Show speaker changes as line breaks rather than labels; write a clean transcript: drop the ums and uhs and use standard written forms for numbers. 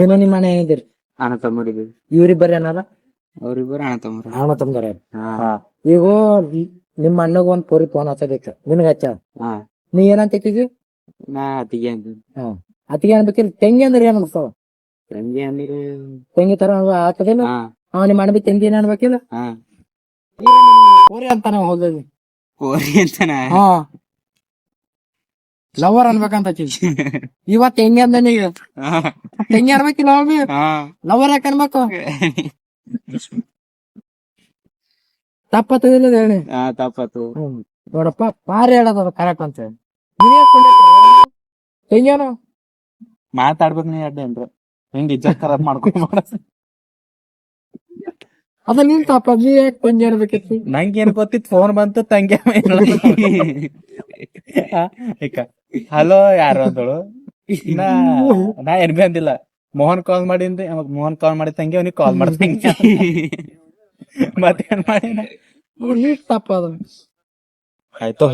ಏನು ನಿಮ್ಮ ಮನೆ ಇದ್ದೀರಿ
ಅಣ್ಣ ತಮ್ಮರಿಗೆ
ಇವ್ರಿಬ್ಬರು ಏನಾರ
ಅವ್ರಿಬ್ಬರು ಅಣ್ಣ ತಮ್ಮರು.
ಅಣ್ಣ ತಮ್ಮದಾರ.
ಹಾ
ಈಗ ನಿಮ್ಮ ಅಣ್ಣಗ ಒಂದ್ ಪೋರಿ ಫೋನ್ ಹಚ್ಚಬೇಕು ನಿನಗ ಹಚ್ಚ.
ಹಾ
ನೀ ಏನಂತ ತಿಳ್ತಿದ್ವಿ?
ನಾ ಅತಿಗೆ ಅಂತ
ಅತಿಗೆ ಅನ್ಬೇಕಿಲ್ಲ. ತೆಂಗಿ ಅಂದ್ರೆ ಏನ್ ಅನ್ಸ್ತಾವ?
ತಂಗಿ ಅಂದ್ರೆ
ತೆಂಗಿ ತರ ಹಾಕದಿಲ್ಲ.
ಹಾ
ನಿಮ್ಮ ಅಣ್ಣ ಬಿ ತೆಂಗಿ ಏನ್ ಅನ್ಬೇಕಿಲ್ಲ.
ಹಾ
ಪೋರಿ ಅಂತಾನ ಹೋದ್ವಿ.
ಕೋರಿ ಅಂತನ.
ಹಾ ಲವರ್ ಅನ್ಬೇಕಂತ ಇವತ್ ಹೆಂಗೆ ಅಂದ ನೀಗ ತೆಂಗಿ ಅನ್ಬೇಕಿಲ್ಲ. ಲವರ್ ಯಾಕೆ ಅನ್ಬೇಕು? ತಪ್ಪತ್ತಿಲ್ಲ ಹೇಳಿ.
ತಪ್ಪತ್ತು
ನೋಡಪ್ಪ ಪಾರಿ ಹೇಳದ ಕರೆಕ್ಟ್ ಅಂತ ಹೇಳಿ ತೆಂಗೇನು
ಮಾತಾಡ್ಬೇಕು ನೀ ಅಡ್ಡೆ ಅಂದ್ರೆ ಹಿಂಗ್ ಇಜ್ಜತ್ ಖರಾಬ್ ಮಾಡ್ಕೊಂಡು
ಅದ ನಿನ್ ತಪ್ಪ. ನೀ ಯಾಕೆ ತೆಂಗಿ ಅನ್ಬೇಕಿತ್ತು?
ನಂಗೇನ್ ಗೊತ್ತಿತ್ತು ಫೋನ್ ಬಂತು ತಂಗಿ ಹಲೋ ಯಾರು ಅಂದಳು. ನಾ ಏನ್ ಬಿ ಅಂದಿಲ್ಲ. ಮೋಹನ್ ಕಾಲ್ ಮಾಡಿಂದೆ ಮೋಹನ್ ಕಾಲ್ ಮಾಡಿ ತಂಗಿ ಅವ್ನಿಗೆ ಕಾಲ್ ಮಾಡ್ತಂಗಿ ಮತ್ತೇನ್ ಮಾಡಿ
ನೀ ತಪ್ಪ ಅದ
ಆಯ್ತು.